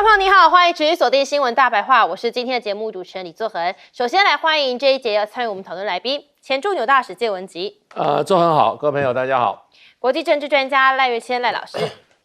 观众朋友你好，欢迎持续锁定新闻大白话，我是今天的节目主持人李作恒。首先来欢迎这一节要参与我们讨论来宾，前驻纽大使介文吉。作恒好，各位朋友大家好。国际政治专家赖岳谦赖老师。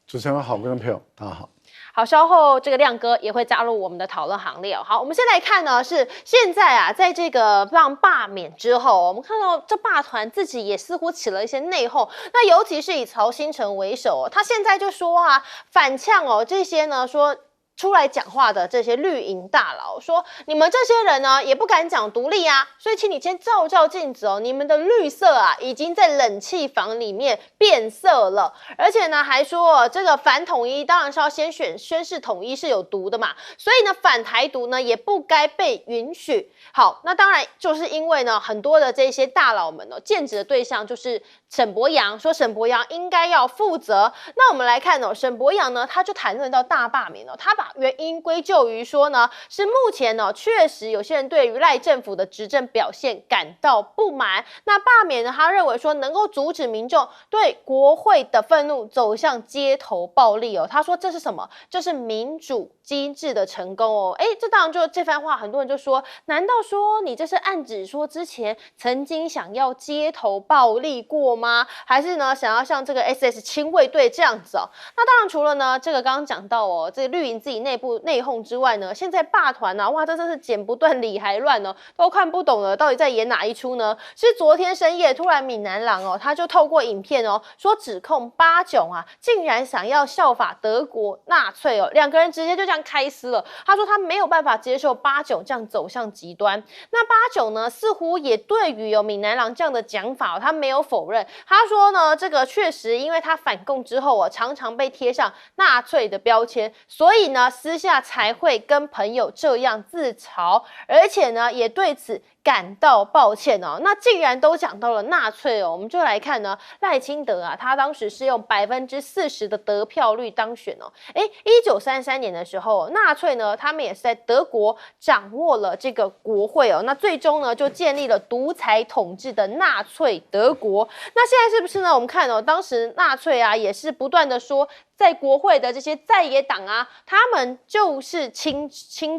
主持人好，各位朋友大家好。好，稍后这个亮哥也会加入我们的讨论行列。好，我们先来看呢，是现在啊，在这个让罢免之后，我们看到这罢团自己也似乎起了一些内讧。那尤其是以曹兴诚为首，他现在就说啊，反呛哦，这些呢说。出来讲话的这些绿营大佬说，你们这些人呢也不敢讲独立啊，所以请你先照照镜子哦，你们的绿色啊已经在冷气房里面变色了，而且呢还说这个反统一当然是要先宣誓统一是有毒的嘛，所以呢反台独呢也不该被允许。好，那当然就是因为呢很多的这些大佬们哦，剑指的对象就是沈伯洋，说沈伯洋应该要负责。那我们来看哦，沈伯洋呢他就谈论到大罢免哦，他把原因归咎于说呢，是目前呢确实有些人对于赖政府的执政表现感到不满。那罢免呢，他认为说能够阻止民众对国会的愤怒走向街头暴力哦。他说这是什么？这是民主机制的成功哦。这当然就这番话，很多人就说，难道说你这是暗指说之前曾经想要街头暴力过吗？还是呢想要像这个 SS 亲卫队这样子哦？那当然除了呢这个刚刚讲到哦，这个绿营自己内部内讧之外呢，现在罢团啊，哇，这真是剪不断理还乱哦，都看不懂了，到底在演哪一出呢？是昨天深夜突然闽南郎哦，他就透过影片哦，说指控八炯啊，竟然想要效法德国纳粹哦，两个人直接就这样开撕了。他说他没有办法接受八炯这样走向极端。那八炯呢，似乎也对于有闽南郎这样的讲法，他没有否认。他说呢，这个确实因为他反共之后啊，常常被贴上纳粹的标签，所以呢，私下才会跟朋友这样自嘲，而且呢，也对此感到抱歉哦。那既然都讲到了纳粹哦，我们就来看呢，赖清德啊，他当时是用40%的得票率当选哦。1933年的时候，纳粹呢，他们也是在德国掌握了这个国会哦。那最终呢，就建立了独裁统治的纳粹德国。那现在是不是呢？我们看哦，当时纳粹啊，也是不断的说，在国会的这些在野党啊，他们就是亲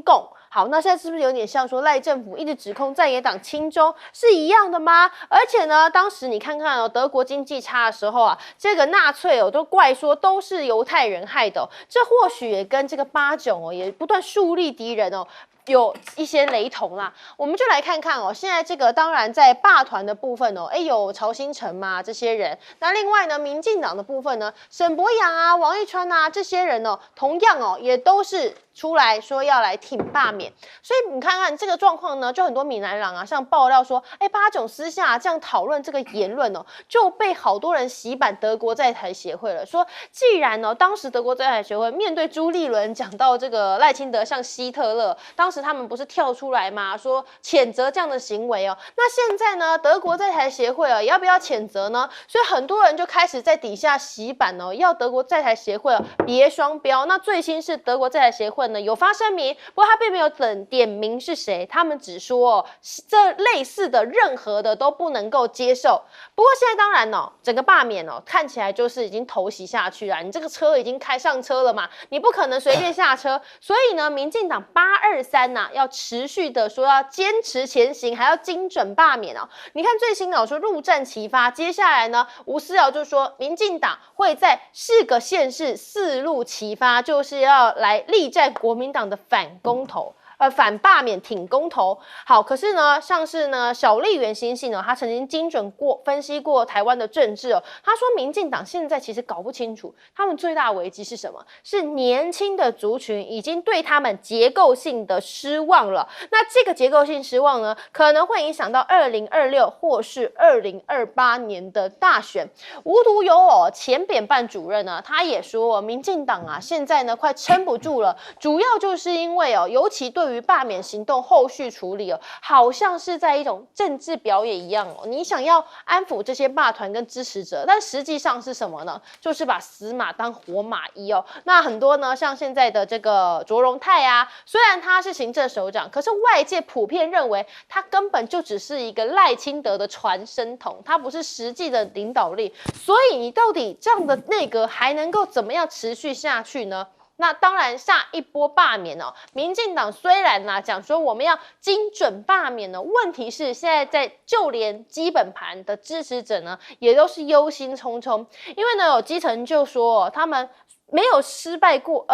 共。好，那现在是不是有点像说赖政府一直指控在野党亲中是一样的吗？而且呢，当时你看看哦，德国经济差的时候啊，这个纳粹哦都怪说都是犹太人害的哦，这或许也跟这个八炯哦也不断树立敌人哦。有一些雷同啦，我们就来看看哦。现在这个当然在罢团的部分哦，有曹兴诚嘛这些人，那另外呢，民进党的部分呢，沈伯洋啊、王一川啊这些人哦，同样哦也都是出来说要来挺罢免。所以你看看这个状况呢，就很多闽南人啊，像爆料说，八炯私下这样讨论这个言论哦，就被好多人洗版德国在台协会了，说既然哦，当时德国在台协会面对朱立伦讲到这个赖清德像希特勒，当时他们不是跳出来吗？说谴责这样的行为哦。那现在呢，德国在台协会也要不要谴责呢？所以很多人就开始在底下洗版哦，要德国在台协会别双标。那最新是德国在台协会呢有发声明，不过他并没有点名是谁，他们只说这类似的任何的都不能够接受。不过现在当然哦，整个罢免哦看起来就是已经头洗下去了，你这个车已经开上车了嘛，你不可能随便下车。所以呢，民进党823要持续的说要坚持前行，还要精准罢免哦。你看最新的说陆战齐发，接下来呢，吴思瑶就说民进党会在4个县市4路齐发，就是要来力战国民党的反公投。反罢免挺公投。好，可是呢，像是呢小笠原欣幸呢，他曾经精准分析过台湾的政治哦。他说，民进党现在其实搞不清楚，他们最大的危机是什么？是年轻的族群已经对他们结构性的失望了。那这个结构性失望呢，可能会影响到2026或是2028年的大选。无独有偶，前扁办主任呢，他也说，民进党啊，现在呢快撑不住了，主要就是因为哦，尤其对于罢免行动后续处理哦，好像是在一种政治表演一样哦。你想要安抚这些罢团跟支持者，但实际上是什么呢？就是把死马当活马医哦。那很多呢，像现在的这个卓荣泰啊，虽然他是行政首长，可是外界普遍认为他根本就只是一个赖清德的传声筒，他不是实际的领导力。所以你到底这样的内阁还能够怎么样持续下去呢？那当然，下一波罢免哦，民进党虽然讲说我们要精准罢免呢，问题是现在就连基本盘的支持者呢，也都是忧心忡忡，因为呢有基层就说他们没有失败过，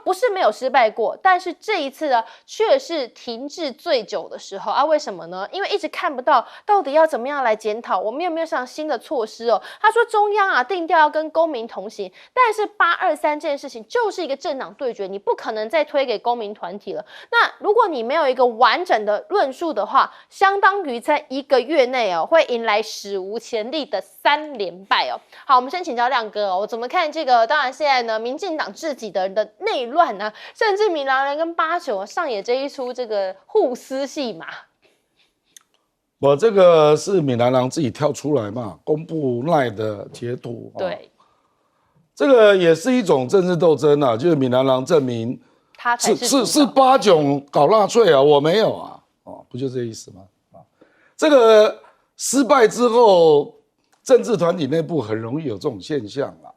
不是没有失败过，但是这一次呢，却是停滞最久的时候啊。为什么呢？因为一直看不到到底要怎么样来检讨，我们有没有上新的措施哦？他说中央定调要跟公民同行，但是823这件事情就是一个政党对决，你不可能再推给公民团体了。那如果你没有一个完整的论述的话，相当于在1个月内会迎来史无前例的3连败哦。好，我们先请教亮哥我怎么看这个？当然现在呢，民进党自己的内乱呢，甚至闽南人跟89上演这一出这个互撕戏码。我这个是闽南人自己跳出来嘛，公布赖的截图。对，这个也是一种政治斗争啊，就是闽南人证明他才是89搞纳粹啊，我没有啊，不就这意思吗？这个失败之后，政治团体内部很容易有这种现象啊。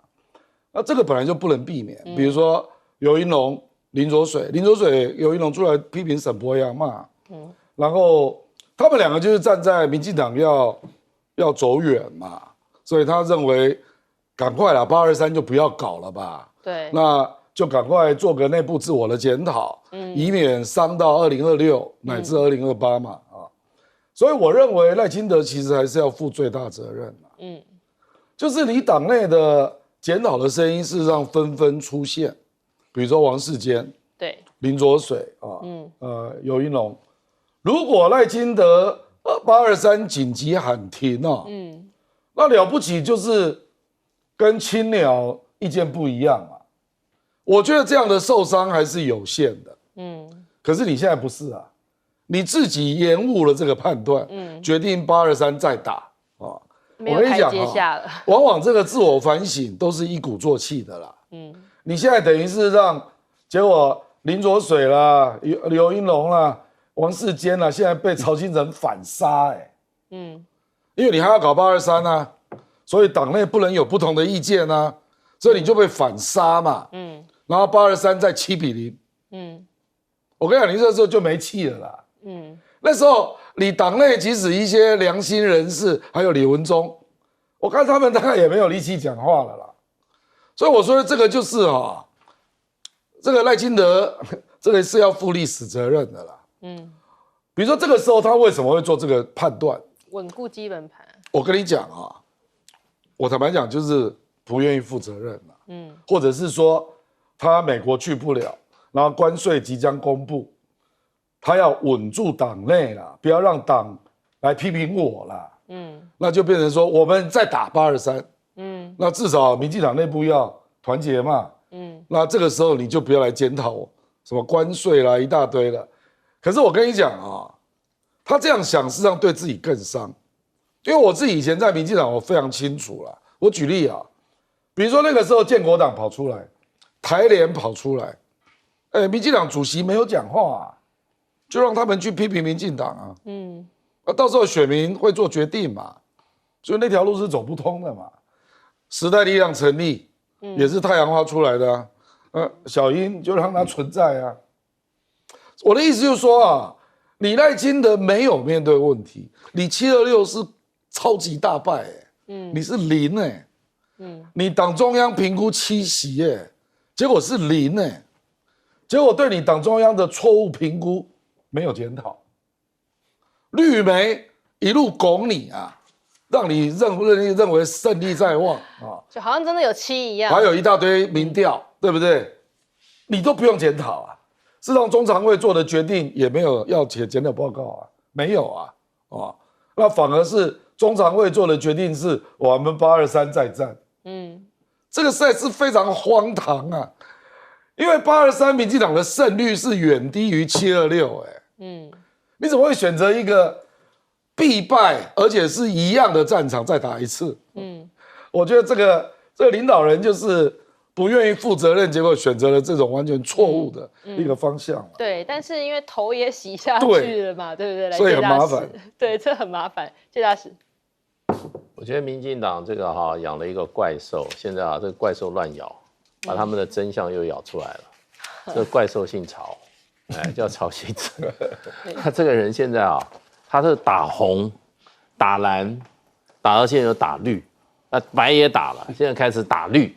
那这个本来就不能避免，比如说游盈隆、林濁水，游盈隆出来批评沈伯洋嘛，然后他们两个就是站在民进党要走远嘛，所以他认为赶快啦，823就不要搞了吧，对，那就赶快做个内部自我的检讨，以免伤到2026乃至2028嘛，所以我认为赖清德其实还是要负最大责任就是你党内的检讨的声音事实上纷纷出现，比如说王世坚、对，林濁水游盈隆，如果赖清德823紧急喊停那了不起就是跟青鸟意见不一样嘛，我觉得这样的受伤还是有限的，可是你现在不是啊，你自己延误了这个判断，决定823再打没有台阶下了。往往这个自我反省都是一鼓作气的啦。你现在等于是结果林濁水啦、游盈隆啦、王世坚啦，现在被曹清诚反杀因为你还要搞823啊，所以党内不能有不同的意见啊，所以你就被反杀嘛。然后823再7-0。我跟你讲，你这时候就没气了啦。那时候你党内即使一些良心人士，还有李文忠，我看他们大概也没有力气讲话了啦。所以我说的这个就是这个赖清德这个是要负历史责任的啦。比如说这个时候他为什么会做这个判断？稳固基本盘。我跟你讲我坦白讲就是不愿意负责任啦。或者是说他美国去不了，然后关税即将公布。他要稳住党内啦，不要让党来批评我啦。那就变成说我们再打823。那至少民进党内部要团结嘛。那这个时候你就不要来检讨什么关税啦，一大堆了。可是我跟你讲他这样想，事实上对自己更伤。因为我自己以前在民进党，我非常清楚啦。我举例比如说那个时候建国党跑出来，台联跑出来，民进党主席没有讲话就让他们去批评民进党到时候选民会做决定嘛，所以那条路是走不通的嘛。时代力量成立，也是太阳花出来的小英就让它存在我的意思就是说你赖清德没有面对问题，你726是超级大败你是0你党中央评估7席结果是0结果对你党中央的错误评估没有检讨，绿媒一路拱你让你认为胜利在望就好像真的有7一样，还有一大堆民调，对不对？你都不用检讨事实上中常会做的决定也没有要写检讨报告没有那反而是中常会做的决定是我们823再战，这个实在是非常荒唐因为823民进党的胜率是远低于726你怎么会选择一个必败而且是一样的战场再打一次？我觉得这个领导人就是不愿意负责任，结果选择了这种完全错误的一个方向对，但是因为头也洗下去了嘛， 对不对？所以很麻烦。对，这很麻烦。谢大使，我觉得民进党这个养了一个怪兽，现在这个怪兽乱咬，把他们的真相又咬出来了。这个怪兽姓曹，叫曹兴诚。他这个人现在啊，他是打红、打蓝，打到现在又打绿，白也打了，现在开始打绿。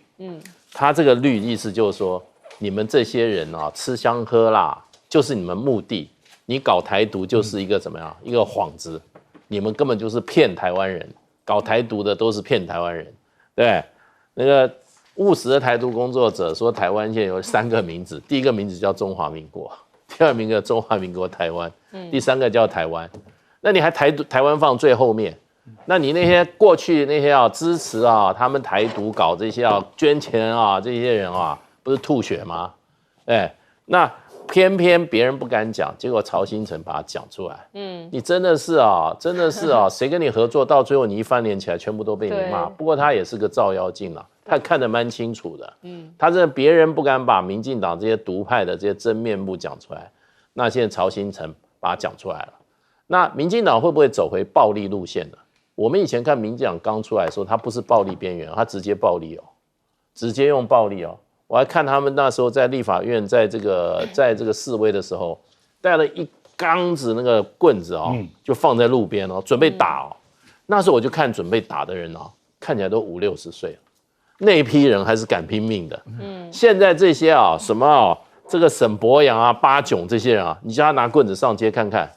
他这个绿意思就是说，你们这些人啊，吃香喝辣就是你们目的，你搞台独就是一个怎么样，一个幌子，你们根本就是骗台湾人，搞台独的都是骗台湾人，对，那个。务实的台独工作者说，台湾现在有3个名字，第一个名字叫中华民国，第二名叫中华民国台湾，第3个叫台湾。那你还台湾放最后面，那你那些过去那些支持他们台独搞这些捐钱这些人不是吐血吗？那偏偏别人不敢讲，结果曹兴诚把它讲出来。你真的是谁跟你合作，到最后你一翻脸起来，全部都被你骂。不过他也是个照妖镜啦。他看得蛮清楚的，他真的别人不敢把民进党这些独派的这些真面目讲出来，那现在曹兴诚把它讲出来了，那民进党会不会走回暴力路线呢？我们以前看民进党刚出来的时候，他不是暴力边缘，他直接暴力直接用暴力我还看他们那时候在立法院在这个示威的时候，带了一缸子那个棍子就放在路边准备打那时候我就看准备打的人看起来都50-60岁了。那一批人还是敢拼命的，现在这些什么这个沈伯洋八炯这些人你叫他拿棍子上街看看，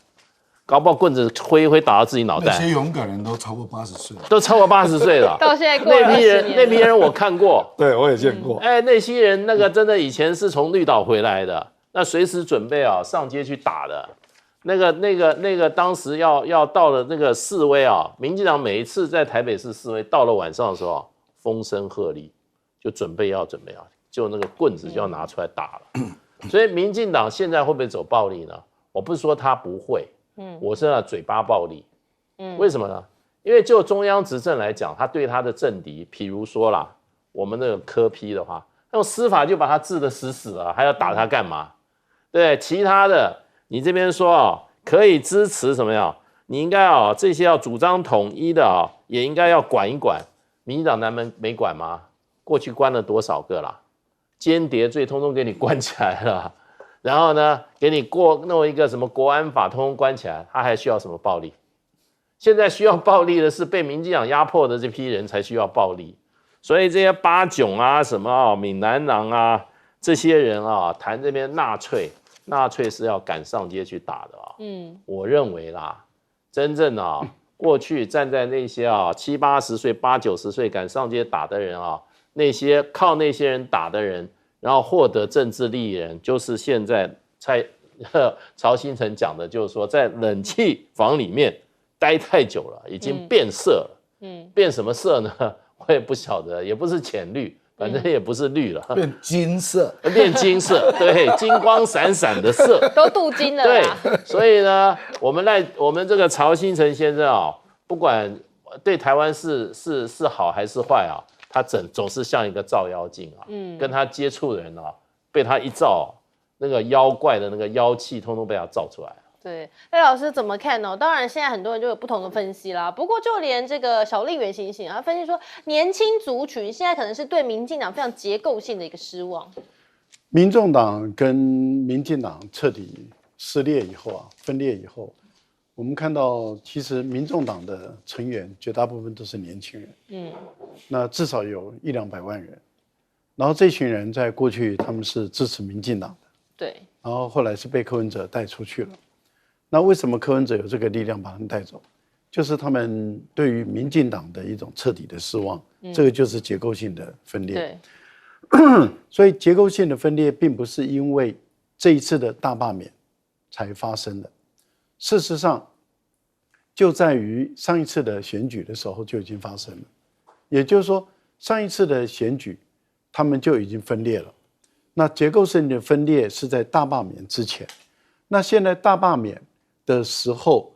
搞不好棍子挥一挥打到自己脑袋。那些勇敢人都超过80岁，都超过80岁了。到现在过了20年，那批人我看过，对我也见过。那些人那个真的以前是从绿岛回来的，那随时准备上街去打的。那个当时要到了那个示威民进党每一次在台北市示威，到了晚上的时候风声鹤唳，就准备要，就那个棍子就要拿出来打了。所以民进党现在会不会走暴力呢？我不是说他不会，我是嘴巴暴力。为什么呢？因为就中央执政来讲，他对他的政敌，譬如说啦，我们那个柯 P 的话，用司法就把他治得死死了，还要打他干嘛？对，其他的你这边说可以支持什么呀？你应该这些要主张统一的也应该要管一管。民进党难门没管吗？过去关了多少个啦？间谍罪通通给你关起来了，然后呢，给你弄一个什么国安法，通通关起来，他还需要什么暴力？现在需要暴力的是被民进党压迫的这批人才需要暴力，所以这些八炯什么闽南郎这些人谈这边纳粹是要赶上街去打的我认为啦，真正过去站在那些70-80岁、80-90岁敢上街打的人那些靠那些人打的人，然后获得政治利益人，就是现在曹兴诚讲的，就是说在冷气房里面待太久了，已经变色了。变什么色呢？我也不晓得，也不是浅绿，反正也不是绿了，变金色，变金色，对，金光闪闪的色，都镀金了啦。对，所以呢，我们这个曹兴诚先生不管对台湾是好还是坏他总是像一个照妖镜跟他接触的人被他一照，那个妖怪的那个妖气，通通被他照出来了。对，赖老师怎么看呢？当然，现在很多人就有不同的分析啦。不过，就连这个小令原醒醒他分析说，年轻族群现在可能是对民进党非常结构性的一个失望。民众党跟民进党彻底撕裂以后分裂以后，我们看到其实民众党的成员绝大部分都是年轻人，那至少有100-200万人。然后这群人在过去他们是支持民进党的，对，然后后来是被柯文哲带出去了。那为什么柯文哲有这个力量把他们带走？就是他们对于民进党的一种彻底的失望，这个就是结构性的分裂。对，所以结构性的分裂并不是因为这一次的大罢免才发生的，事实上就在于上一次的选举的时候就已经发生了。也就是说，上一次的选举他们就已经分裂了。那结构性的分裂是在大罢免之前，那现在大罢免的时候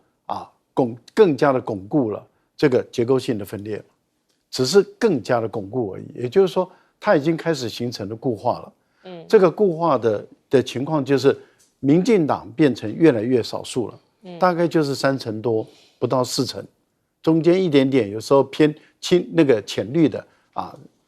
更加的巩固了这个结构性的分裂，只是更加的巩固而已。也就是说，它已经开始形成了固化了。这个固化的情况就是民进党变成越来越少数了，大概就是3成多，不到4成，中间一点点，有时候偏那个浅绿的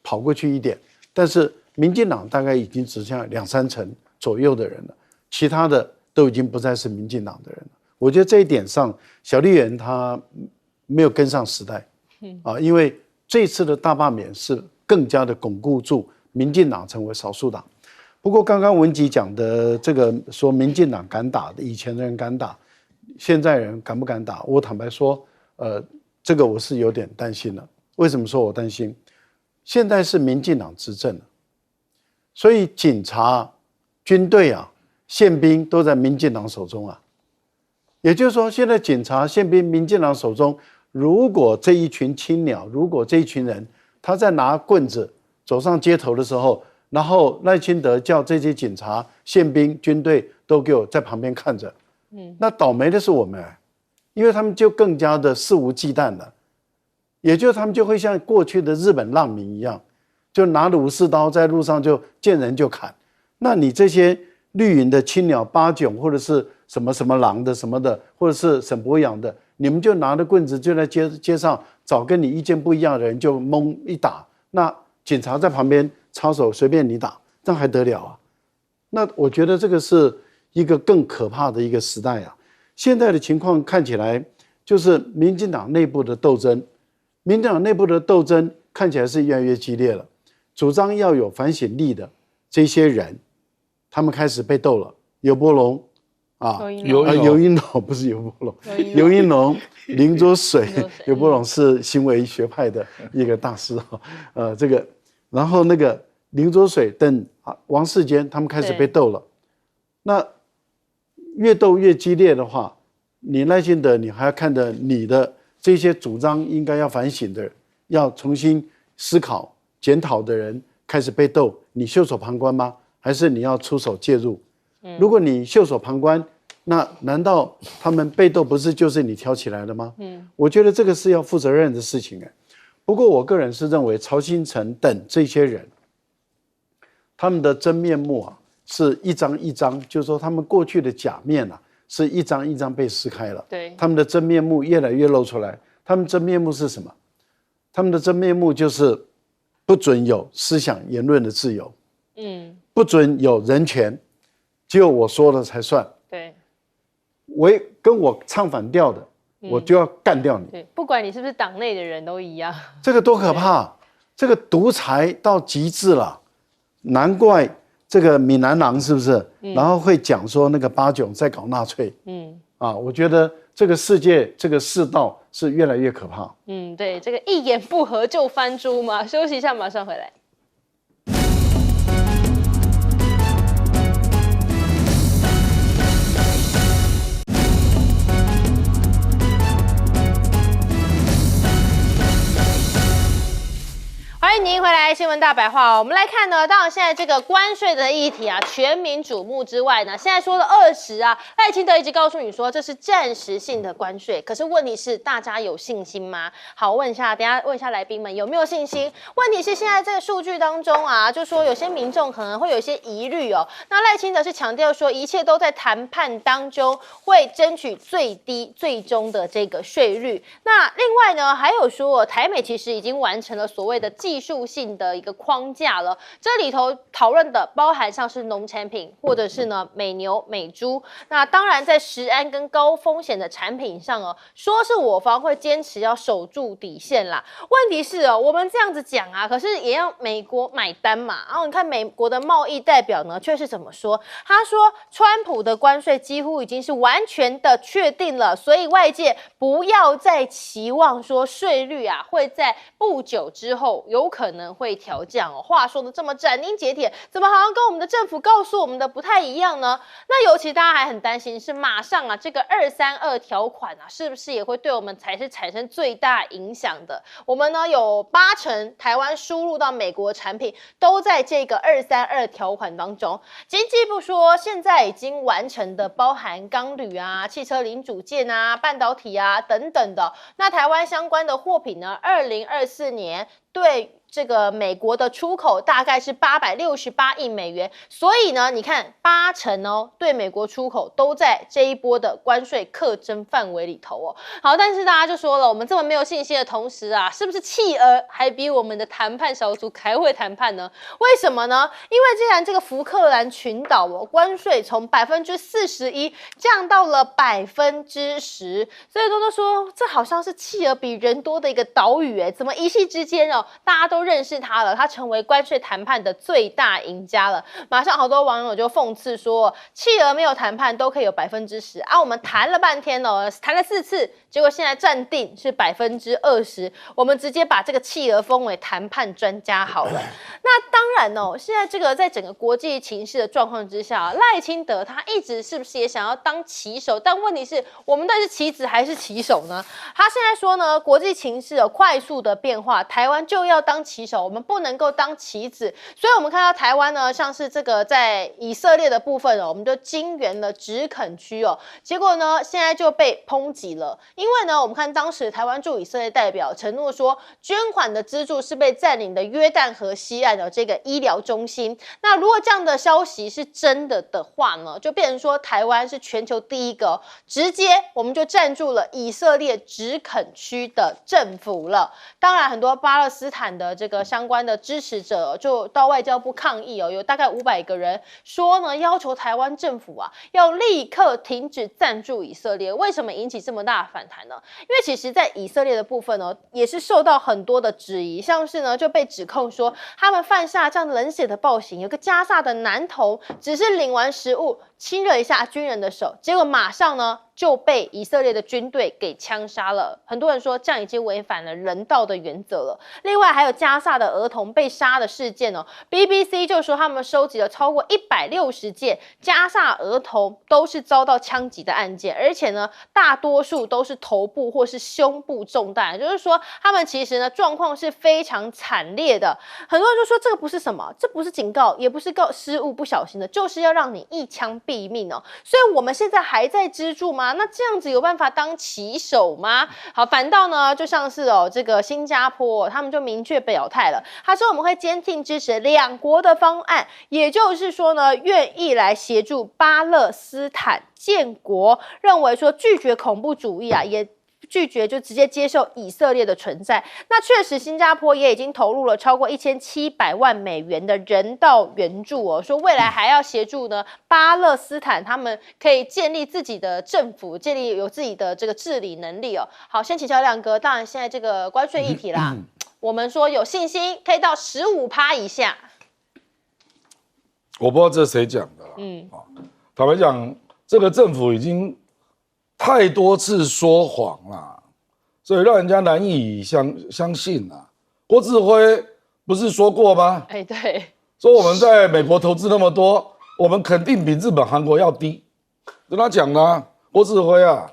跑过去一点，但是民进党大概已经只剩下2-3成左右的人了，其他的都已经不再是民进党的人了。我觉得这一点上，小笠原他没有跟上时代，因为这次的大罢免是更加的巩固住民进党成为少数党。不过刚刚文吉讲的这个说民进党敢打，以前的人敢打，现在人敢不敢打？我坦白说，这个我是有点担心了。为什么说我担心？现在是民进党执政了，所以警察、军队啊、宪兵都在民进党手中啊。也就是说，现在警察、宪兵、民进党手中，如果这一群青鸟，如果这一群人他在拿棍子走上街头的时候，然后赖清德叫这些警察、宪兵、军队都给我在旁边看着，那倒霉的是我们，因为他们就更加的肆无忌惮了，也就是他们就会像过去的日本浪民一样，就拿着武士刀在路上就见人就砍。那你这些绿营的青鸟、八迥或者是什么什么狼的什么的，或者是沈伯洋的，你们就拿着棍子就在街上找跟你意见不一样的人就猛一打，那警察在旁边插手随便你打，那还得了啊？那我觉得这个是一个更可怕的一个时代啊！现在的情况看起来就是民进党内部的斗争，民进党内部的斗争看起来是越来越激烈了。主张要有反省力的这些人，他们开始被斗了。尤伯龙啊，尤英龙不是尤伯龙，尤英龙、林卓水，尤伯龙是行为学派的一个大师啊，这个，然后那个林卓水等王世坚他们开始被斗了。那越斗越激烈的话，你赖清德，你还要看着你的这些主张应该要反省的人，要重新思考检讨的人开始被斗，你袖手旁观吗？还是你要出手介入？如果你袖手旁观，那难道他们被斗不是就是你挑起来的吗？我觉得这个是要负责任的事情哎。不过我个人是认为曹兴诚等这些人，他们的真面目啊，是一张一张，就是说他们过去的假面啊，是一张一张被撕开了。对，他们的真面目越来越露出来。他们真面目是什么？他们的真面目就是不准有思想言论的自由，不准有人权，只有我说了才算。对，跟我唱反调的，我就要干掉你。对，不管你是不是党内的人都一样。这个多可怕！这个独裁到极致了，难怪这个闽南郎是不是？然后会讲说那个八迥在搞纳粹。我觉得这个世界这个世道是越来越可怕。对，这个一言不合就翻猪嘛。休息一下，马上回来。欢迎您回来，新闻大白话。我们来看呢，当然现在这个关税的议题啊，全民瞩目之外呢，现在说的20啊，赖清德一直告诉你说这是暂时性的关税，可是问题是大家有信心吗？好，问一下，等一下问一下来宾们有没有信心？问题是现在这个数据当中啊，就说有些民众可能会有一些疑虑哦。那赖清德是强调说，一切都在谈判当中，会争取最低最终的这个税率。那另外呢，还有说台美其实已经完成了所谓的技术性的一个框架了，这里头讨论的包含像是农产品，或者是呢美牛、美猪。那当然在食安跟高风险的产品上哦，说是我方会坚持要守住底线啦。问题是哦，我们这样子讲啊，可是也要美国买单嘛。然后你看美国的贸易代表呢，却是怎么说？他说，川普的关税几乎已经是完全的确定了，所以外界不要再期望说税率啊会在不久之后有可能会调降哦。话说的这么斩钉截铁，怎么好像跟我们的政府告诉我们的不太一样呢？那尤其大家还很担心是马上啊，这个232条款啊，是不是也会对我们才是产生最大影响的？我们呢有80%台湾输入到美国产品都在这个232条款当中。经济部说，现在已经完成的包含钢铝啊、汽车零组件啊、半导体啊等等的。那台湾相关的货品呢，2024年对这个美国的出口大概是868亿美元，所以呢，你看80%哦，对美国出口都在这一波的关税课征范围里头哦。好，但是大家就说了，我们这么没有信心的同时啊，是不是企鹅还比我们的谈判小组还会谈判呢？为什么呢？因为既然这个福克兰群岛哦，关税从41%降到了10%，所以多多说这好像是企鹅比人多的一个岛屿，怎么一夕之间哦，大家都认识他了，他成为关税谈判的最大赢家了。马上好多网友就讽刺说，企鹅没有谈判都可以有10%啊，我们谈了半天哦，谈了4次，结果现在暂定是20%，我们直接把这个企鹅封为谈判专家好了。那当然哦，现在这个在整个国际情势的状况之下，赖清德他一直是不是也想要当旗手？但问题是，我们到底是棋子还是棋手呢？他现在说呢，国际情势有快速的变化，台湾就要当棋手，我们不能够当棋子。所以我们看到台湾呢，像是这个在以色列的部分哦，我们就金援了直垦区哦，结果呢，现在就被抨击了，因为呢，我们看当时台湾驻以色列代表承诺说，捐款的资助是被占领的约旦河西岸的这个医疗中心。那如果这样的消息是真的的话呢，就变成说台湾是全球第一个直接我们就占住了以色列直垦区的政府了。当然，很多巴勒斯坦的这个相关的支持者就到外交部抗议哦，有大概500个人说呢，要求台湾政府啊要立刻停止赞助以色列。为什么引起这么大的反弹呢？因为其实在以色列的部分呢，也是受到很多的质疑，像是呢就被指控说他们犯下这样冷血的暴行。有个加萨的男童只是领完食物亲热一下军人的手，结果马上呢就被以色列的军队给枪杀了。很多人说这样已经违反了人道的原则了。另外还有加萨的儿童被杀的事件哦 ，BBC 就说他们收集了超过160件加萨儿童都是遭到枪击的案件，而且呢大多数都是头部或是胸部中弹，就是说他们其实呢状况是非常惨烈的。很多人就说这个不是什么，这不是警告，也不是告失误不小心的，就是要让你一枪毙命哦。所以我们现在还在资助吗？那这样子有办法当棋手吗？好，反倒呢，就像是这个新加坡，他们就明确表态了，他说我们会坚定支持两国的方案，也就是说呢，愿意来协助巴勒斯坦建国，认为说拒绝恐怖主义啊，也拒绝就直接接受以色列的存在。那确实，新加坡也已经投入了超过1700万美元的人道援助哦，说未来还要协助呢巴勒斯坦，他们可以建立自己的政府，建立有自己的这个治理能力哦。好，先请教亮哥，当然现在这个关税议题啦，我们说有信心可以到15%以下。我不知道这是谁讲的啦，坦白讲，这个政府已经太多次说谎了，所以让人家难以相信啊。郭志辉不是说过吗？对，说我们在美国投资那么多，我们肯定比日本、韩国要低，跟他讲啦，郭志辉啊。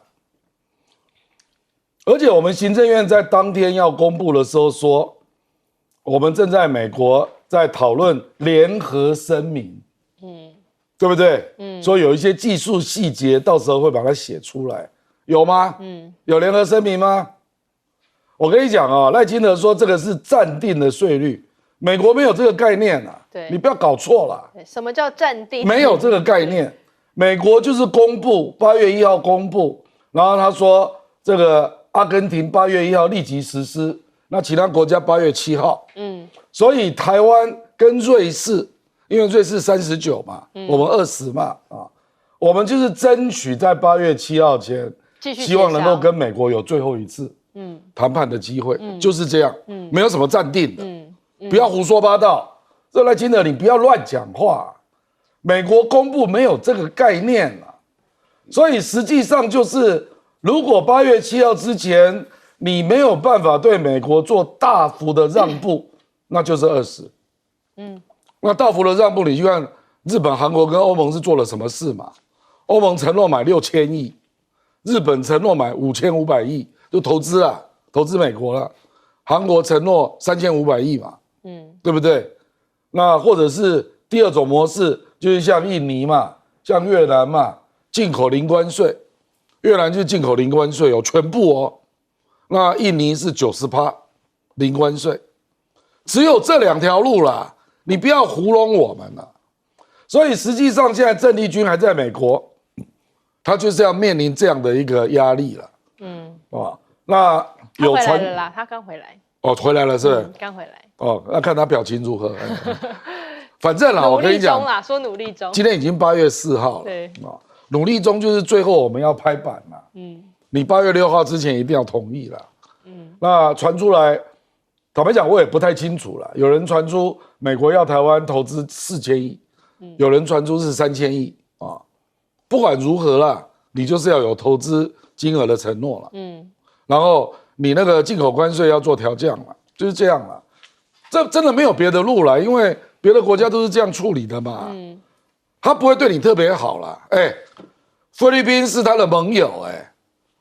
而且我们行政院在当天要公布的时候说，我们正在美国在讨论联合声明，对不对？所以有一些技术细节，到时候会把它写出来，有吗？有联合声明吗？我跟你讲啊，赖清德说这个是暂定的税率，美国没有这个概念啊，对，你不要搞错了。什么叫暂定？没有这个概念，美国就是公布8月1号公布，然后他说这个阿根廷8月1号立即实施，那其他国家8月7号，所以台湾跟瑞士。因为瑞士39嘛，我们20嘛，我们就是争取在8月7号前，希望能够跟美国有最后一次谈判的机会，就是这样，没有什么暂定的，不要胡说八道。这赖清德，你不要乱讲话，美国公布没有这个概念啊，所以实际上就是，如果8月7号之前你没有办法对美国做大幅的让步，那就是20，那大幅的让步，你去看日本、韩国跟欧盟是做了什么事嘛？欧盟承诺买6000亿，日本承诺买5500亿，就投资啊，投资美国了。韩国承诺3500亿嘛，对不对？那或者是第二种模式，就是像印尼嘛，像越南嘛，进口零关税，越南就是进口零关税哦，全部哦。那印尼是90%零关税。只有这2条路啦，你不要糊弄我们了。所以实际上现在郑丽君还在美国，他就是要面临这样的一个压力了。那有他回来了啦，他刚回来。哦，回来了是不是？刚回来。哦，那看他表情如何。反正啦，我跟你讲，说努力中。今天已经8月4号了。对。努力中就是最后我们要拍板了。你8月6号之前一定要同意了。那传出来，坦白讲我也不太清楚了。有人传出美国要台湾投资4000亿，有人传出是3000亿啊。不管如何啦，你就是要有投资金额的承诺了。然后你那个进口关税要做调降了，就是这样了。这真的没有别的路了，因为别的国家都是这样处理的嘛。他不会对你特别好啦。菲律宾是他的盟友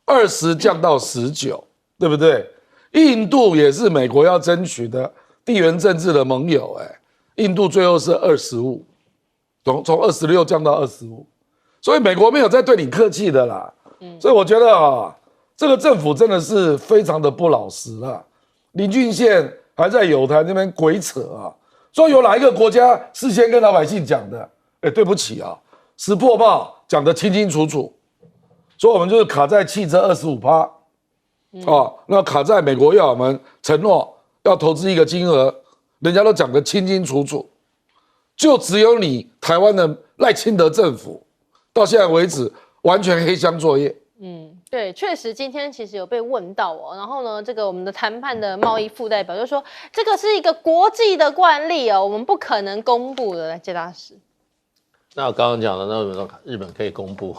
，20降到19，对不对？印度也是美国要争取的地缘政治的盟友，印度最后是25，从26降到25，所以美国没有再对你客气的啦。所以我觉得这个政府真的是非常的不老实啦。林俊宪还在友台那边鬼扯说有哪一个国家事先跟老百姓讲的？对不起时报报讲得清清楚楚，说我们就是卡在汽车25%，那卡在美国要我们承诺要投资一个金额，人家都讲得清清楚楚，就只有你台湾的赖清德政府到现在为止完全黑箱作业。对，确实今天其实有被问到然后呢，这个我们的谈判的贸易副代表就说，这个是一个国际的惯例我们不可能公布的。来，谢大使。那我刚刚讲的，那日本可以公布，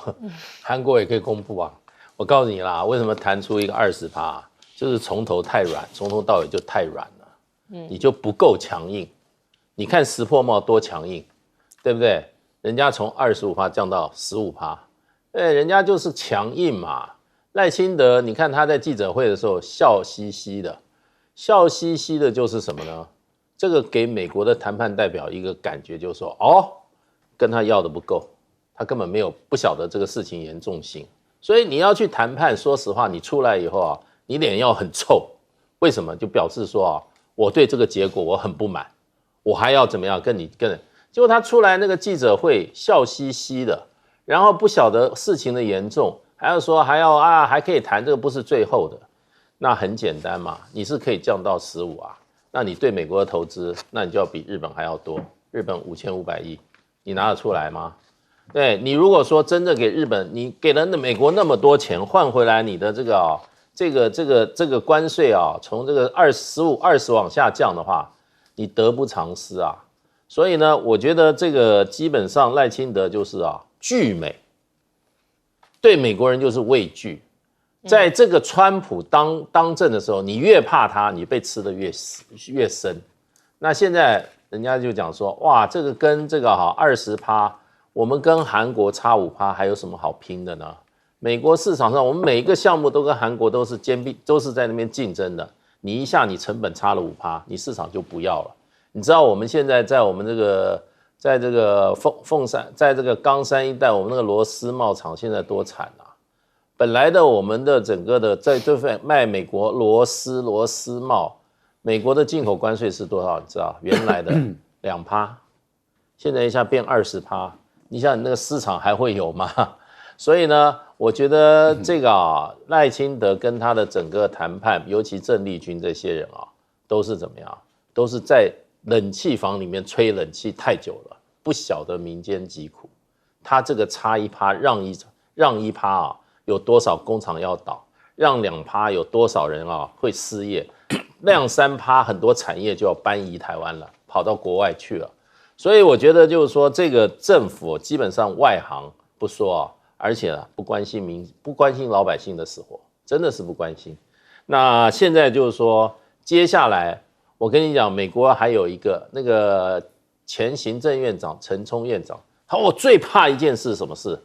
韩国也可以公布啊。我告诉你啦，为什么弹出一个20%，就是从头太软，从头到尾就太软了，你就不够强硬。你看石破茂多强硬，对不对？人家从25%降到15%，对，人家就是强硬嘛。赖清德，你看他在记者会的时候笑嘻嘻的，笑嘻嘻的就是什么呢？这个给美国的谈判代表一个感觉，就是说，跟他要的不够，他根本不晓得这个事情严重性。所以你要去谈判，说实话，你出来以后你脸要很臭。为什么？就表示说我对这个结果我很不满，我还要怎么样结果他出来那个记者会笑嘻嘻的，然后不晓得事情的严重，还要说还可以谈，这个不是最后的。那很简单嘛，你是可以降到15那你对美国的投资，那你就要比日本还要多。日本5500亿，你拿得出来吗？对，你如果说真的给日本，你给了美国那么多钱，换回来你的这个关税从这个20往下降的话，你得不偿失啊。所以呢，我觉得这个基本上赖清德就是惧美，对美国人就是畏惧。在这个川普当政的时候，你越怕他，你被吃得越深。那现在人家就讲说，哇，这个跟这个20%，我们跟韩国差5%，还有什么好拼的呢？美国市场上，我们每一个项目都跟韩国都是在那边竞争的。你一下你成本差了5%，你市场就不要了。你知道我们现在在我们在这个凤山，在这个冈山一带，我们那个螺丝帽厂现在多惨啊！本来的我们的整个的在这份卖美国螺丝帽，美国的进口关税是多少？你知道？原来的2%，现在一下变20%，你想你那个市场还会有吗？所以呢，我觉得这个赖清德跟他的整个谈判，尤其郑丽君这些人都是怎么样？都是在冷气房里面吹冷气太久了，不晓得民间疾苦。他这个差1%让1%有多少工厂要倒？让2%有多少人会失业？让3%很多产业就要搬移台湾了，跑到国外去了。所以我觉得就是说，这个政府基本上外行不说而且不关心老百姓的死活，真的是不关心。那现在就是说，接下来我跟你讲，美国还有一个那个前行政院长陈冲院长，我最怕一件事，什么事？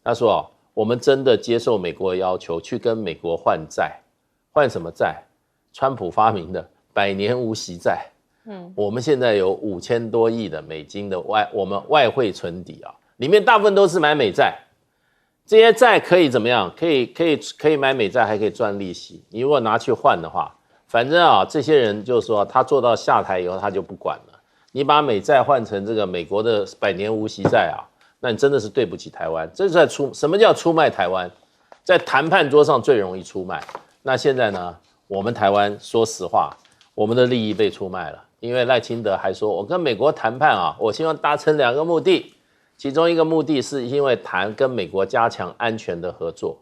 他说我们真的接受美国的要求，去跟美国换债，换什么债？川普发明的100年无息债。我们现在有5000多亿的美金的我们外汇存底里面大部分都是买美债。这些债可以怎么样？可以买美债，还可以赚利息。你如果拿去换的话，反正啊，这些人就是说，他做到下台以后，他就不管了。你把美债换成这个美国的100年无息债啊，那你真的是对不起台湾。这是在什么叫出卖台湾？在谈判桌上最容易出卖。那现在呢，我们台湾说实话，我们的利益被出卖了。因为赖清德还说，我跟美国谈判啊，我希望达成2个目的，其中一个目的是因为跟美国加强安全的合作。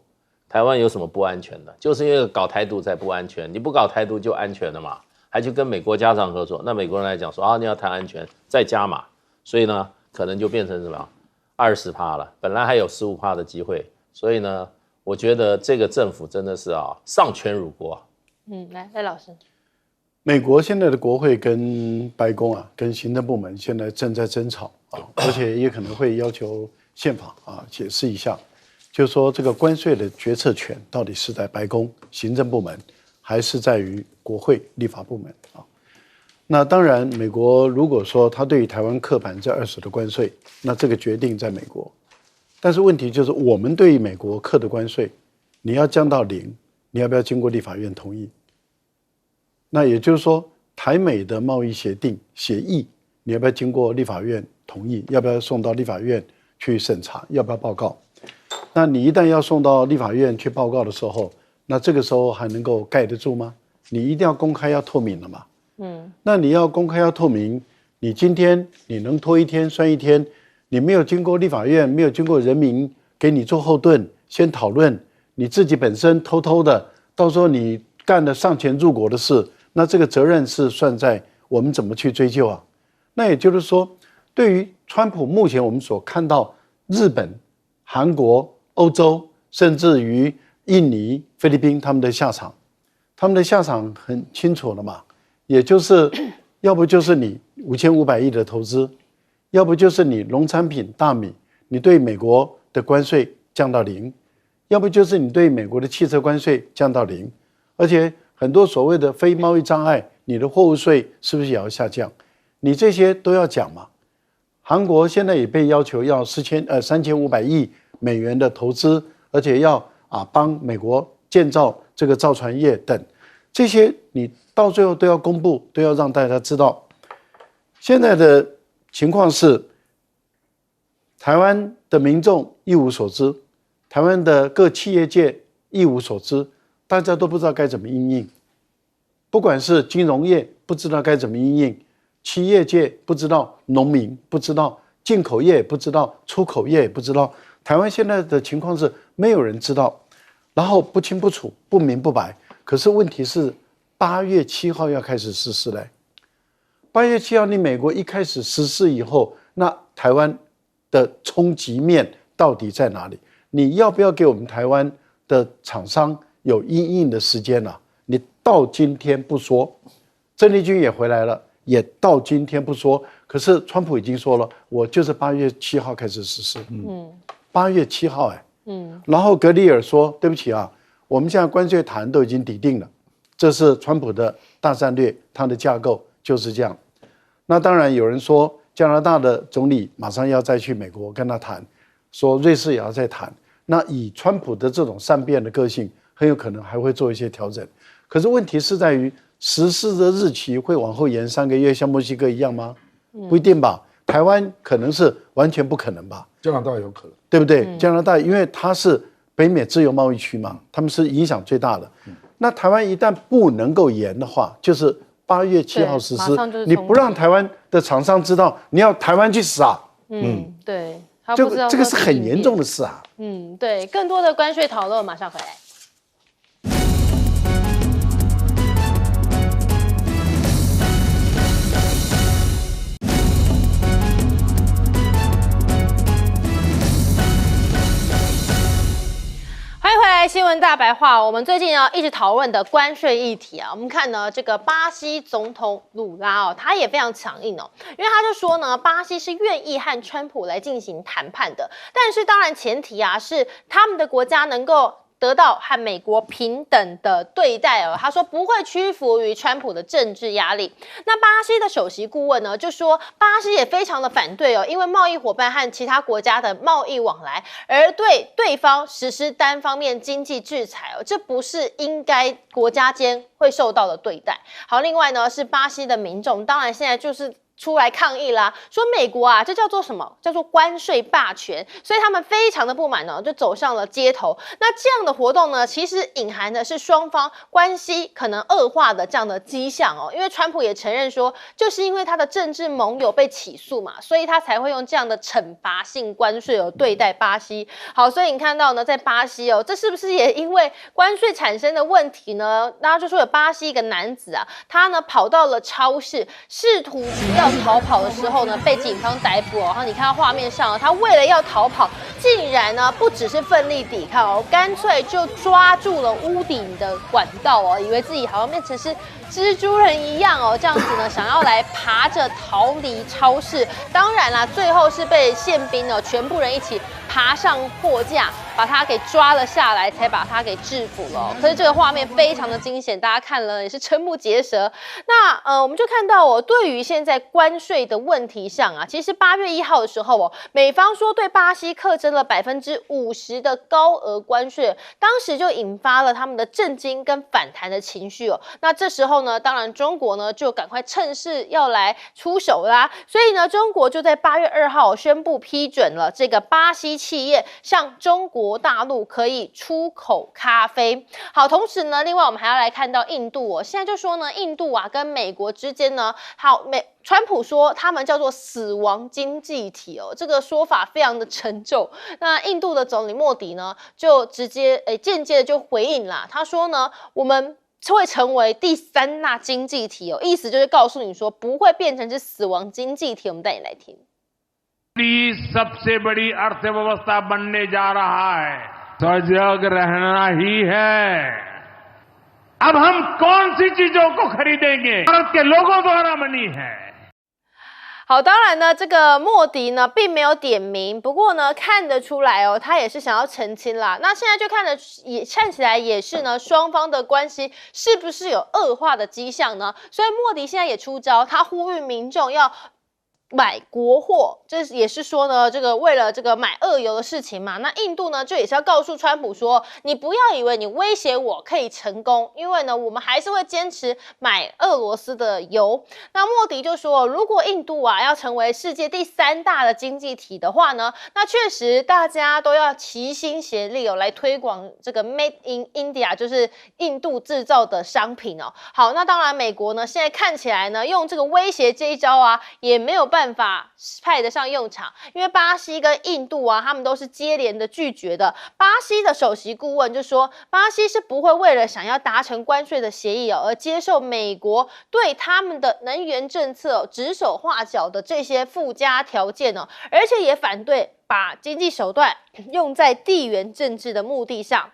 台湾有什么不安全的？就是因为搞台独才不安全，你不搞台独就安全了嘛，还去跟美国加强合作。那美国人来讲说啊，你要谈安全，再加码，所以呢，可能就变成什么20%了，本来还有15%的机会。所以呢，我觉得这个政府真的是啊，丧权辱国。来，赖老师，美国现在的国会跟白宫啊，跟行政部门现在正在争吵啊，而且也可能会要求宪法啊解释一下。就是说，这个关税的决策权到底是在白宫行政部门，还是在于国会立法部门啊？那当然，美国如果说他对于台湾课20%的关税，那这个决定在美国。但是问题就是，我们对于美国课的关税，你要降到0，你要不要经过立法院同意？那也就是说，台美的贸易协议，你要不要经过立法院同意？要不要送到立法院去审查？要不要报告？那你一旦要送到立法院去报告的时候，那这个时候还能够盖得住吗？你一定要公开要透明了嘛。那你要公开要透明，你今天你能拖1天算1天，你没有经过立法院，没有经过人民给你做后盾，先讨论，你自己本身偷偷的，到时候你干了上前入国的事，那这个责任是算在我们怎么去追究啊？那也就是说，对于川普目前我们所看到日本、韩国、欧洲，甚至于印尼、菲律宾他们的下场很清楚了嘛，也就是要不就是你5500亿的投资，要不就是你农产品大米，你对美国的关税降到0，要不就是你对美国的汽车关税降到0，而且很多所谓的非贸易障碍，你的货物税是不是也要下降？你这些都要讲嘛。韩国现在也被要求要3500亿美元的投资，而且要帮美国建造这个造船业等，这些你到最后都要公布，都要让大家知道。现在的情况是，台湾的民众一无所知，台湾的各企业界一无所知，大家都不知道该怎么因应。不管是金融业不知道该怎么因应，企业界不知道，农民不知道，进口业不知道，出口业也不知道。台湾现在的情况是没有人知道，然后不清不楚，不明不白。可是问题是8月7号要开始实施嘞。8月7号你美国一开始实施以后，那台湾的冲击面到底在哪里？你要不要给我们台湾的厂商有因应的时间啊？你到今天不说，郑丽君也回来了，也到今天不说。可是川普已经说了，我就是8月7号开始实施。8月7号然后格里尔说，对不起啊，我们现在关税谈都已经底定了，这是川普的大战略，他的架构就是这样。那当然有人说，加拿大的总理马上要再去美国跟他谈，说瑞士也要再谈。那以川普的这种善变的个性，很有可能还会做一些调整。可是问题是在于实施的日期会往后延3个月，像墨西哥一样吗？不一定吧。台湾可能是完全不可能吧。加拿大有可能，对不对？加拿大因为它是北美自由贸易区嘛，他们是影响最大的。那台湾一旦不能够延的话，就是8月7号实施，你不让台湾的厂商知道，你要台湾去死啊？对，这个是很严重的事啊。对，更多的关税讨论马上回来。欢迎回来，新闻大白话。我们最近一直讨论的关税议题啊，我们看呢，这个巴西总统鲁拉他也非常强硬因为他就说呢，巴西是愿意和川普来进行谈判的，但是当然前提是他们的国家能够得到和美国平等的对待哦。他说不会屈服于川普的政治压力。那巴西的首席顾问呢就说，巴西也非常的反对哦，因为贸易伙伴和其他国家的贸易往来，而对对方实施单方面经济制裁哦，这不是应该国家间会受到的对待。好，另外呢是巴西的民众，当然现在就是出来抗议啦，说美国啊，这叫做什么？叫做关税霸权，所以他们非常的不满呢，就走上了街头。那这样的活动呢，其实隐含的是双方关系可能恶化的这样的迹象哦。因为川普也承认说，就是因为他的政治盟友被起诉嘛，所以他才会用这样的惩罚性关税哦对待巴西。好，所以你看到呢，在巴西哦，这是不是也因为关税产生的问题呢？大家就说有巴西一个男子啊，他呢跑到了超市，试图要逃跑的时候呢，被警方逮捕哦。然后你看到画面上，他为了要逃跑，竟然呢不只是奋力抵抗哦，干脆就抓住了屋顶的管道哦，以为自己好像变成是蜘蛛人一样哦，这样子呢想要来爬着逃离超市。当然啦，最后是被宪兵呢全部人一起爬上货架，把他给抓了下来，才把他给制服了哦。可是这个画面非常的惊险，大家看了也是瞠目结舌。那我们就看到哦，对于现在关税的问题上啊，其实8月1号的时候哦，美方说对巴西课征了50%的高额关税，当时就引发了他们的震惊跟反弹的情绪哦。那这时候呢，当然中国呢就赶快趁势要来出手啦，所以呢，中国就在8月2号宣布批准了这个巴西企业向中国大陆可以出口咖啡。好，同时呢，另外我们还要来看到印度哦，现在就说呢，印度啊跟美国之间呢，川普说他们叫做死亡经济体哦，这个说法非常的沉重。那印度的总理莫迪呢，就直接间接的就回应啦，他说呢，我们会成为第3大经济体哦，意思就是告诉你说不会变成是死亡经济体。我们带你来听。सबसे बड़ी अर्थव्यवस्था बनने जा रहा है, सजग रहना ही है। अब हम कौन सी चीजों को खरीदेंगे? भारत के लोगों द्वारा बनी है।好，当然呢，这个莫迪呢并没有点名，不过呢看得出来哦，他也是想要澄清啦。那现在就看起来也是呢，双方的关系是不是有恶化的迹象呢？所以莫迪现在也出招，他呼吁民众要买国货，这也是说呢，这个为了这个买俄油的事情嘛。那印度呢，就也是要告诉川普说，你不要以为你威胁我可以成功，因为呢，我们还是会坚持买俄罗斯的油。那莫迪就说，如果印度啊要成为世界第3大的经济体的话呢，那确实大家都要齐心协力哦，来推广这个 Made in India， 就是印度制造的商品哦。好，那当然美国呢，现在看起来呢，用这个威胁这一招啊，也没有办法派得上用场，因为巴西跟印度啊，他们都是接连的拒绝的。巴西的首席顾问就说，巴西是不会为了想要达成关税的协议而接受美国对他们的能源政策指手画脚的这些附加条件哦，而且也反对把经济手段用在地缘政治的目的上。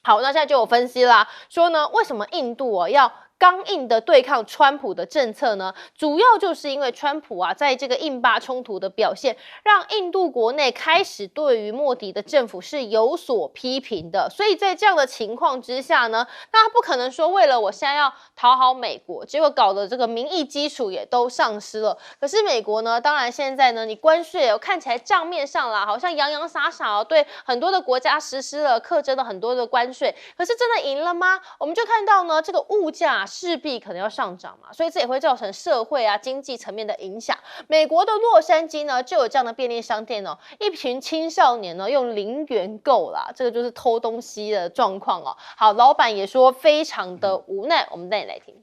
好，那现在就有分析啦，说呢，为什么印度要刚硬的对抗川普的政策呢？主要就是因为川普啊，在这个印巴冲突的表现，让印度国内开始对于莫迪的政府是有所批评的。所以在这样的情况之下呢，那他不可能说为了我现在要讨好美国，结果搞得这个民意基础也都丧失了。可是美国呢，当然现在呢，你关税看起来账面上啦，好像洋洋洒洒哦，对很多的国家实施了课征了很多的关税，可是真的赢了吗？我们就看到呢，这个物价势必可能要上涨嘛，所以这也会造成社会啊、经济层面的影响。美国的洛杉矶呢，就有这样的便利商店哦，一群青少年呢用0元购啦，这个就是偷东西的状况哦。好，老板也说非常的无奈，我们带你来听。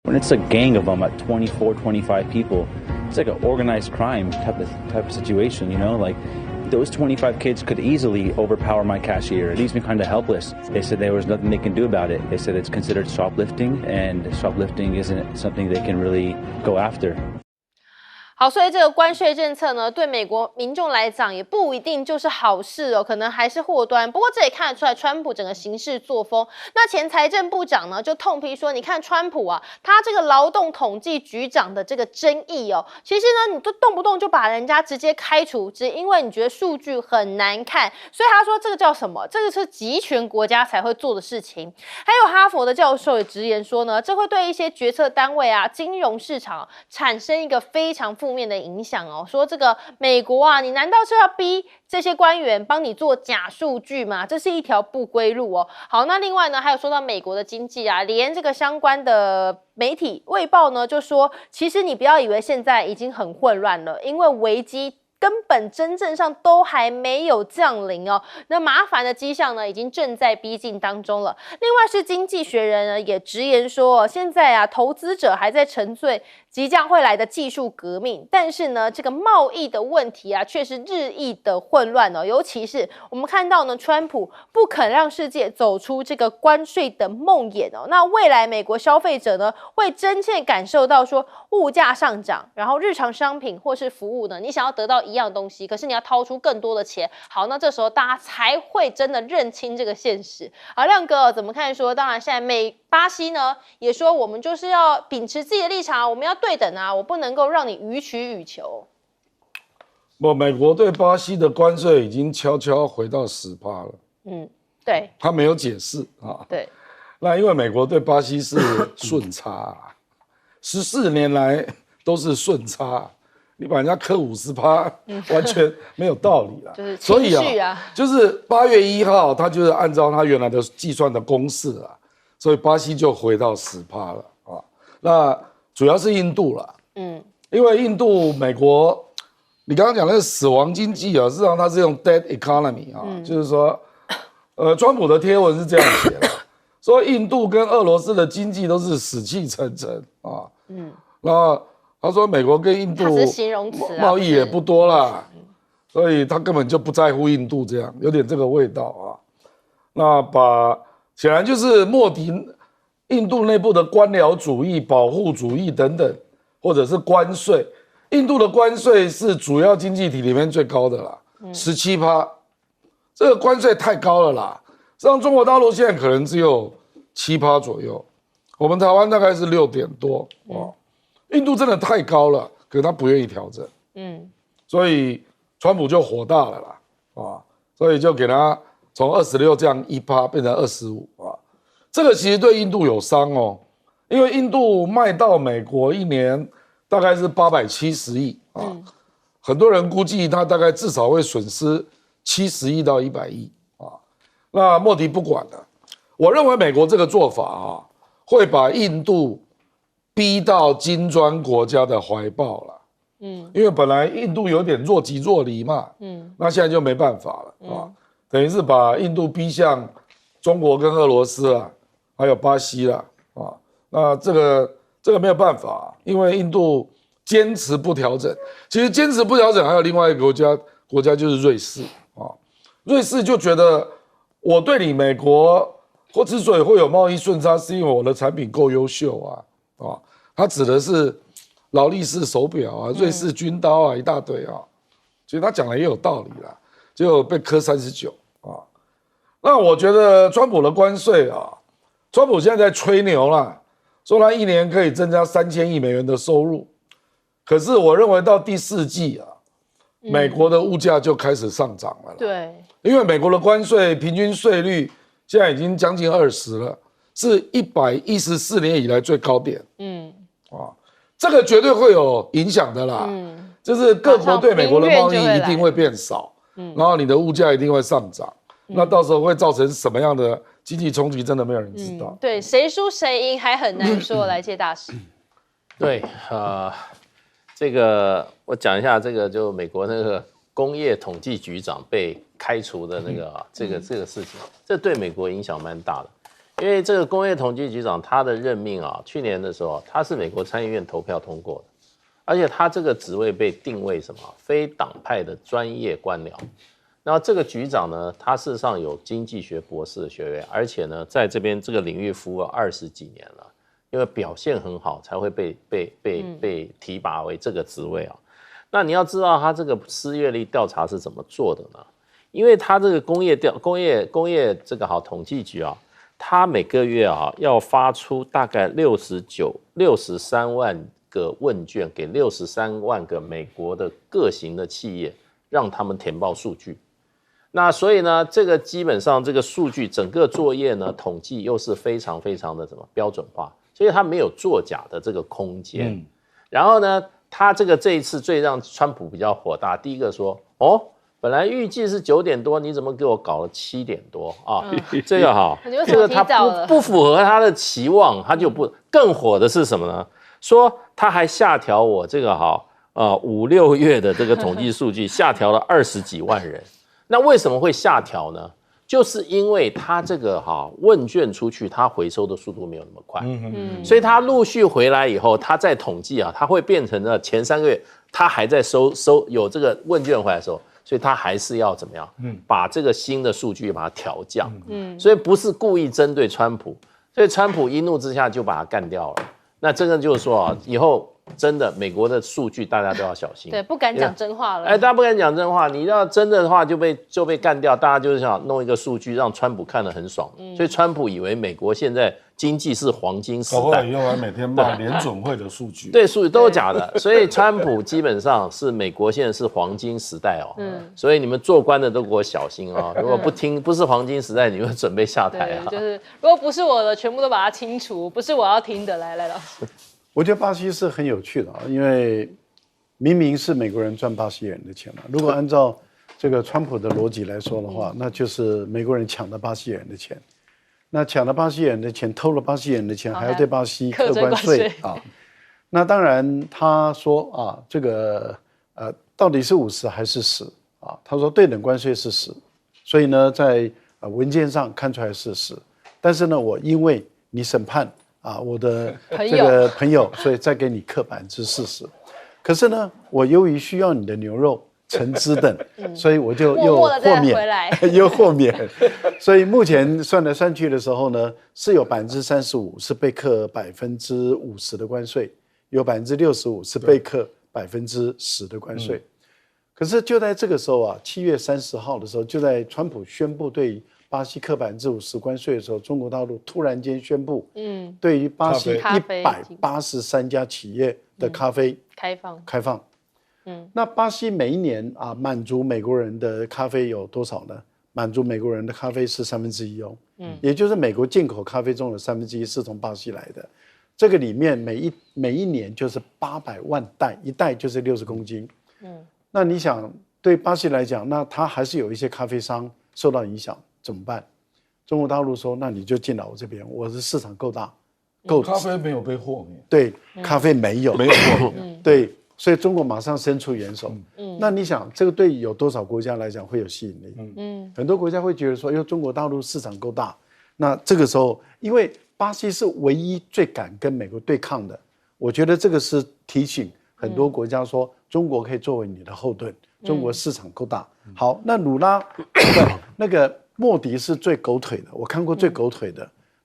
When it's a gang of them at 24, 25 people, it's like an organized crime type of situation, you know, like those 25 kids could easily overpower my cashier. It leaves me kind of helpless. They said there was nothing they can do about it. They said it's considered shoplifting, and shoplifting isn't something they can really go after. 好，所以这个关税政策呢，对美国民众来讲也不一定就是好事哦，可能还是祸端。不过这也看得出来，川普整个行事作风。那前财政部长呢就痛批说，你看川普啊，他这个劳动统计局长的这个争议哦，其实呢，你都动不动就把人家直接开除，只因为你觉得数据很难看，所以他说这个叫什么？这个是集权国家才会做的事情。还有哈佛的教授也直言说呢，这会对一些决策单位啊、金融市场产生一个非常负面的影响哦。说这个美国啊，你难道是要逼这些官员帮你做假数据吗？这是一条不归路哦。好，那另外呢，还有说到美国的经济啊，连这个相关的媒体《卫报》呢就说，其实你不要以为现在已经很混乱了，因为危机根本真正上都还没有降临哦，那麻烦的迹象呢，已经正在逼近当中了。另外是《经济学人》呢也直言说，现在啊，投资者还在沉醉即将会来的技术革命，但是呢，这个贸易的问题啊，却是日益的混乱哦。尤其是我们看到呢，川普不肯让世界走出这个关税的梦魇哦。那未来美国消费者呢，会真切感受到说物价上涨，然后日常商品或是服务呢，你想要得到一样东西，可是你要掏出更多的钱。好，那这时候大家才会真的认清这个现实。好，亮哥怎么看说？当然，现在巴西呢也说，我们就是要秉持自己的立场，我们要对等啊，我不能够让你予取予求。美国对巴西的关税已经悄悄回到10%了。对，他没有解释啊。对，那因为美国对巴西是顺差，14年来都是顺差。你把人家磕50%，完全没有道理啦。就是情绪啊，就是8月1号，他就是按照他原来的计算的公式啊，所以巴西就回到10%了啊。那主要是印度啦，因为印度美国，你刚刚讲那个死亡经济啊，事实上它是用 dead economy 啊，就是说，川普的贴文是这样写的，说印度跟俄罗斯的经济都是死气沉沉啊，那他说美国跟印度是形容词贸易也不多啦，所以他根本就不在乎印度，这样有点这个味道啊。那显然就是莫迪印度内部的官僚主义、保护主义等等，或者是关税。印度的关税是主要经济体里面最高的啦，17%，这个关税太高了啦。实际上中国大陆现在可能只有7%左右，我们台湾大概是6点多啊。印度真的太高了，可是他不愿意调整，所以川普就火大了啦，所以就给他从26这样1%变成25啊，这个其实对印度有伤哦，因为印度卖到美国一年大概是870亿啊，很多人估计他大概至少会损失70亿到100亿啊，那莫迪不管了，我认为美国这个做法啊，会把印度逼到金砖国家的怀抱了，因为本来印度有点若即若离嘛，那现在就没办法了啊，等于是把印度逼向中国跟俄罗斯啊，还有巴西啦啊，那这个没有办法，因为印度坚持不调整，其实坚持不调整还有另外一个国家就是瑞士啊，瑞士就觉得我对你美国或之所以会有贸易顺差，是因为我的产品够优秀啊。他指的是劳力士手表啊、瑞士军刀啊，一大堆啊。其实他讲的也有道理啦，结果被磕39啊。那我觉得川普的关税啊，川普现在在吹牛啦，说他一年可以增加3000亿美元的收入。可是我认为到第4季啊，美国的物价就开始上涨了啦。对，因为美国的关税平均税率现在已经将近20了。是114年以来最高点，这个绝对会有影响的啦，就是各国对美国的贸易一定会变少，然后你的物价一定会上涨，那到时候会造成什么样的经济冲击，真的没有人知道。对，谁输谁赢还很难说。来，谢大使。对，这个我讲一下，这个就美国那个工业统计局长被开除的那个这个事情，这对美国影响蛮大的。因为这个工业统计局长他的任命啊，去年的时候他是美国参议院投票通过的，而且他这个职位被定位什么非党派的专业官僚。然后这个局长呢，他事实上有经济学博士的学位，而且呢在这边这个领域服务了20几年了，因为表现很好才会被提拔为这个职位啊。那你要知道他这个失业率调查是怎么做的呢？因为他这个工业这个统计局啊，他每个月啊要发出大概63万个问卷给63万个美国的各型的企业，让他们填报数据。那所以呢，这个基本上这个数据整个作业呢，统计又是非常非常的标准化，所以它没有作假的这个空间。然后呢，他这一次最让川普比较火大，第一个说，本来预计是9点多，你怎么给我搞了7点多啊？这个这个他不符合他的期望，他就不。更火的是什么呢？说他还下调我这个5、6月的这个统计数据，下调了20几万人。那为什么会下调呢？就是因为他这个问卷出去，他回收的速度没有那么快，所以他陆续回来以后，他在统计他会变成了前3个月他还在收有这个问卷回来的时候，所以他还是要怎么样，把这个新的数据把它调降，所以不是故意针对川普，所以川普一怒之下就把他干掉了。那这个就是说以后真的美国的数据大家都要小心，对，不敢讲真话了。大家不敢讲真话，你要真的话就被干掉。大家就是想弄一个数据让川普看得很爽，所以川普以为美国现在经济是黄金时代，搞不好以后还每天骂联准会的数据，对，数据都是假的。所以川普基本上是美国现在是黄金时代所以你们做官的都给我小心如果不是黄金时代，你们准备下台就是如果不是我的，全部都把它清除，不是我要听的。来，老师。我觉得巴西是很有趣的因为明明是美国人赚巴西人的钱如果按照这个川普的逻辑来说的话，那就是美国人抢了巴西人的钱，那抢了巴西人的钱，偷了巴西人的钱，还要对巴西课关税那当然他说这个到底是50还是10他说对等关税是10，所以呢在文件上看出来是10，但是呢我因为你审判我的这个朋友，所以再给你课40%。可是呢，我由于需要你的牛肉成资等，所以我就又豁免，又豁免。所以目前算来算去的时候呢，是有35%是被课50%的关税，有65%是被课10%的关税。可是就在这个时候7月30号的时候，就在川普宣布对巴西课50%关税的时候，中国大陆突然间宣布，对于巴西183家企业的咖啡开放。那巴西每一年满足美国人的咖啡有多少呢？满足美国人的咖啡是1/3也就是美国进口咖啡中的1/3是从巴西来的。这个里面每一年就是800万袋，一袋就是60公斤。那你想，对巴西来讲，那他还是有一些咖啡商受到影响。怎么办？中国大陆说，那你就进来我这边，我的市场够大，咖啡没有被豁免，对，咖啡没有豁免，对，所以中国马上伸出援手。那你想，这个对有多少国家来讲会有吸引力？很多国家会觉得说，因为中国大陆市场够大，那这个时候，因为巴西是唯一最敢跟美国对抗的，我觉得这个是提醒很多国家说，中国可以作为你的后盾，中国市场够大。好，那鲁拉那个莫迪是最狗腿的，我看过最狗腿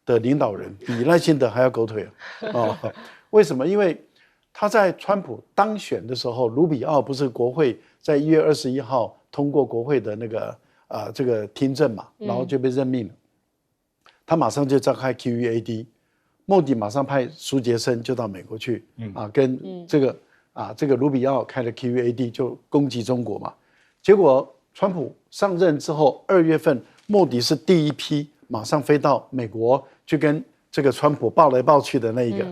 的领导人，比赖清德还要狗腿为什么？因为他在川普当选的时候，卢比奥不是国会在1月21号通过国会的那个这个听证嘛，然后就被任命了。他马上就召开 QEAD， 莫迪马上派苏杰生就到美国去跟这个卢比奥开了 QEAD 就攻击中国嘛。结果川普上任之后2月份，莫迪是第一批马上飞到美国去跟这个川普抱来抱去的那一个。